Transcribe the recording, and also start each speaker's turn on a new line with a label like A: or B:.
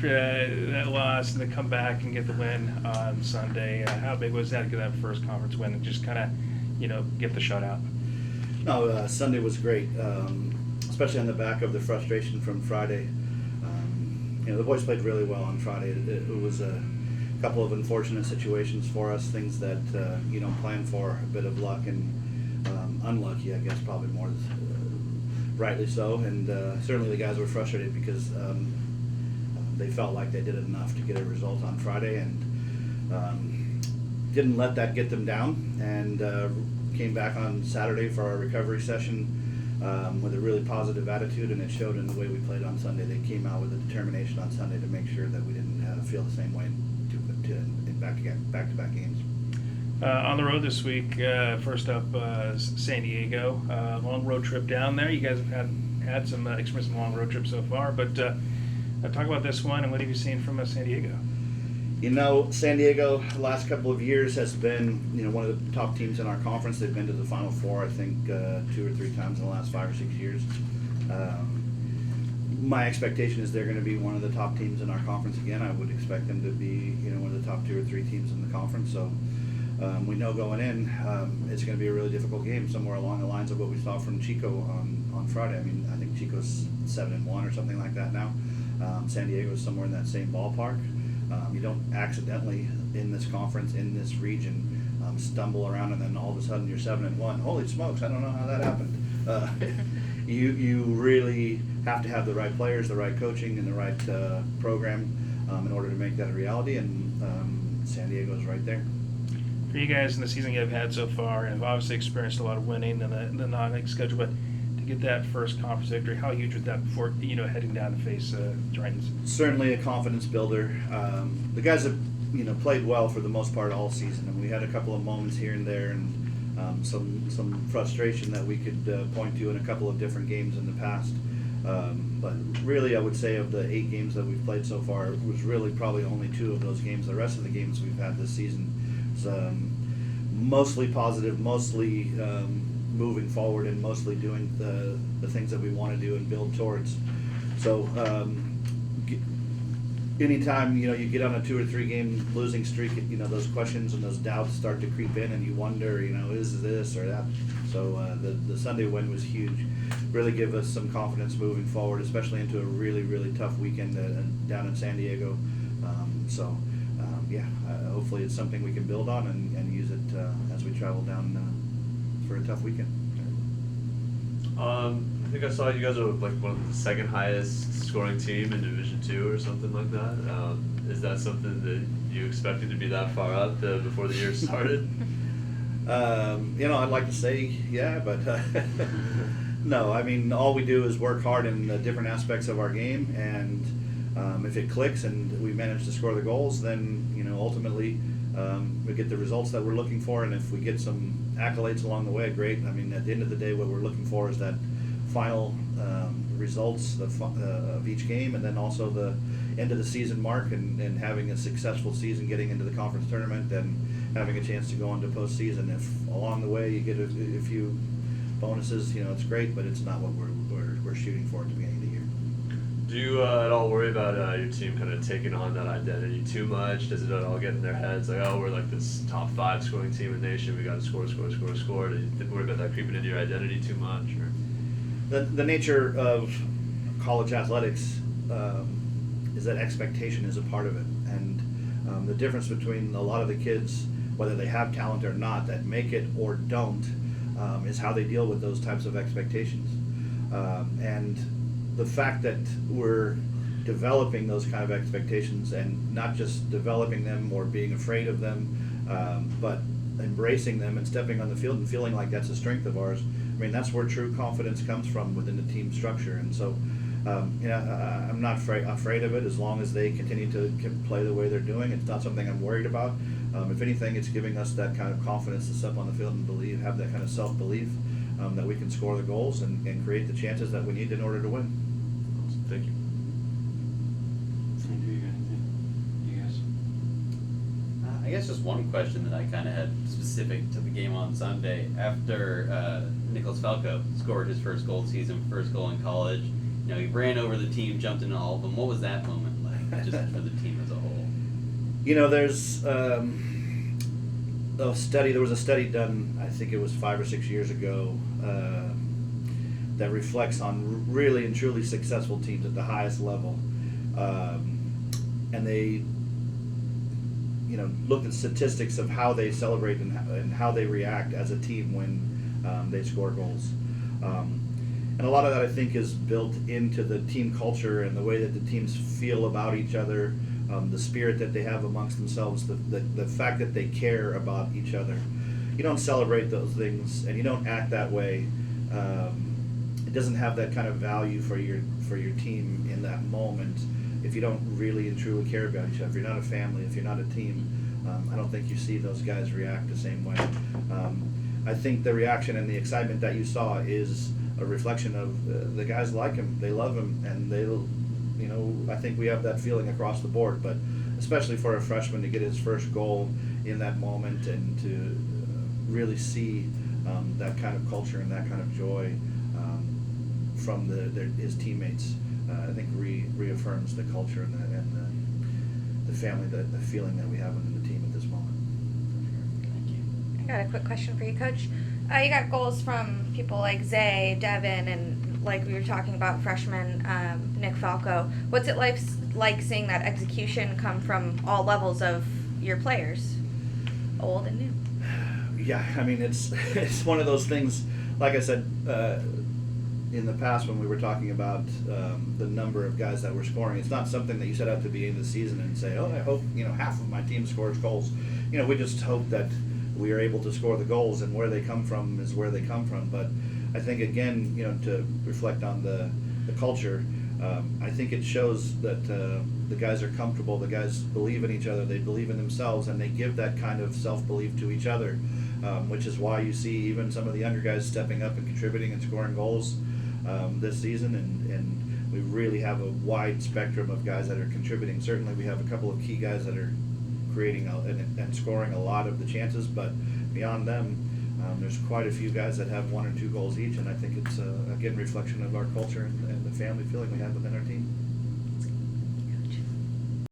A: That loss and to come back and get the win on Sunday. How big was that to get that first conference win and just kind of, get the shutout?
B: No, Sunday was great, especially on the back of the frustration from Friday. The boys played really well on Friday. It was a couple of unfortunate situations for us, things that you don't plan for, a bit of luck and unlucky, I guess, probably more rightly so. And certainly the guys were frustrated because they felt like they did enough to get a result on Friday and didn't let that get them down, and came back on Saturday for our recovery session with a really positive attitude, and it showed in the way we played on Sunday. They came out with a determination on Sunday to make sure that we didn't feel the same way in back-to-back games.
A: On the road this week, first up, San Diego. Long road trip down there. You guys have had some experience in long road trips so far, but talk about this one and what have you seen from San Diego?
B: San Diego, the last couple of years has been, one of the top teams in our conference. They've been to the Final Four, I think, 2 or 3 times in the last 5 or 6 years. My expectation is they're going to be one of the top teams in our conference again. I would expect them to be, one of the top 2 or 3 teams in the conference. So we know going in, it's going to be a really difficult game, somewhere along the lines of what we saw from Chico on Friday. I mean, I think Chico's 7-1 or something like that now. San Diego is somewhere in that same ballpark. You don't accidentally in this conference, in this region, stumble around and then all of a sudden you're 7-1. Holy smokes! I don't know how that happened. You really have to have the right players, the right coaching, and the right program in order to make that a reality. And San Diego's right there.
A: For you guys in the season you've had so far, and have obviously experienced a lot of winning in the non-league schedule, but to get that first conference victory, how huge was that before heading down to face Titans?
B: Certainly a confidence builder. The guys have played well for the most part all season, and we had a couple of moments here and there, and some frustration that we could point to in a couple of different games in the past. But really, I would say of the 8 games that we've played so far, it was really probably only 2 of those games. The rest of the games we've had this season is mostly positive, mostly moving forward, and mostly doing the things that we want to do and build towards. So anytime you get on a 2 or 3 game losing streak, those questions and those doubts start to creep in, and you wonder, is this or that. So the Sunday win was huge. Really give us some confidence moving forward, especially into a really, really tough weekend down in San Diego. Hopefully it's something we can build on and use it as we travel down for a tough weekend.
C: I think I saw you guys are like one of the second highest scoring team in Division II or something like that. Is that something that you expected to be that far up before the year started?
B: I'd like to say yeah, but no. I mean, all we do is work hard in the different aspects of our game, and if it clicks and we manage to score the goals, then ultimately we get the results that we're looking for. And if we get some accolades along the way, great. I mean, at the end of the day, what we're looking for is that final results of each game, and then also the end of the season mark, and having a successful season, getting into the conference tournament, and having a chance to go on to postseason. If along the way you get a few bonuses, it's great, but it's not what we're shooting for at the beginning of the year.
C: Do you at all worry about your team kind of taking on that identity too much? Does it at all get in their heads like, oh, we're like this top 5 scoring team in the nation, we got to score? Do you worry about that creeping into your identity too much? Or?
B: The nature of college athletics is that expectation is a part of it, and the difference between a lot of the kids, whether they have talent or not, that make it or don't, is how they deal with those types of expectations. And the fact that we're developing those kind of expectations, and not just developing them or being afraid of them, but embracing them and stepping on the field and feeling like that's a strength of ours. I mean, that's where true confidence comes from within the team structure. And so, I'm not afraid of it as long as they continue to play the way they're doing. It's not something I'm worried about. If anything, it's giving us that kind of confidence to step on the field and have that kind of self-belief that we can score the goals and create the chances that we need in order to win.
C: Awesome. Thank you.
D: Andrew, you got anything? You guys?
E: I guess just one question that I kind of had specific to the game on Sunday. After Nicholas Falco scored his first goal of the season, first goal in college, he ran over the team, jumped into all of them. What was that moment like? just for the team as a whole?
B: You know, there's a study. There was a study done, I think it was 5 or 6 years ago, that reflects on really and truly successful teams at the highest level, and they, looked at statistics of how they celebrate and how they react as a team when they score goals. And a lot of that, I think, is built into the team culture and the way that the teams feel about each other, the spirit that they have amongst themselves, the fact that they care about each other. You don't celebrate those things, and you don't act that way. It doesn't have that kind of value for your team in that moment if you don't really and truly care about each other. If you're not a family, if you're not a team, I don't think you see those guys react the same way. I think the reaction and the excitement that you saw is a reflection of the guys like him. They love him, and I think we have that feeling across the board, but especially for a freshman to get his first goal in that moment and to really see that kind of culture and that kind of joy from his teammates, I think reaffirms the culture and the family, the feeling that we have within the team at this moment.
E: Thank you.
F: I got a quick question for you, Coach. You got goals from people like Zay, Devin, and like we were talking about, freshman Nick Falco. What's it like seeing that execution come from all levels of your players, old and new?
B: Yeah, I mean, it's one of those things, like I said, in the past when we were talking about the number of guys that were scoring, it's not something that you set out to be in the season and say, oh, I hope, half of my team scores goals. We just hope that we are able to score the goals, and where they come from is where they come from. But I think, again, to reflect on the culture, I think it shows that the guys are comfortable, the guys believe in each other, they believe in themselves, and they give that kind of self-belief to each other, which is why you see even some of the younger guys stepping up and contributing and scoring goals this season, and we really have a wide spectrum of guys that are contributing. Certainly we have a couple of key guys that are creating and scoring a lot of the chances, but beyond them, there's quite a few guys that have 1 or 2 goals each, and I think it's again reflection of our culture and the family feeling we have within our team.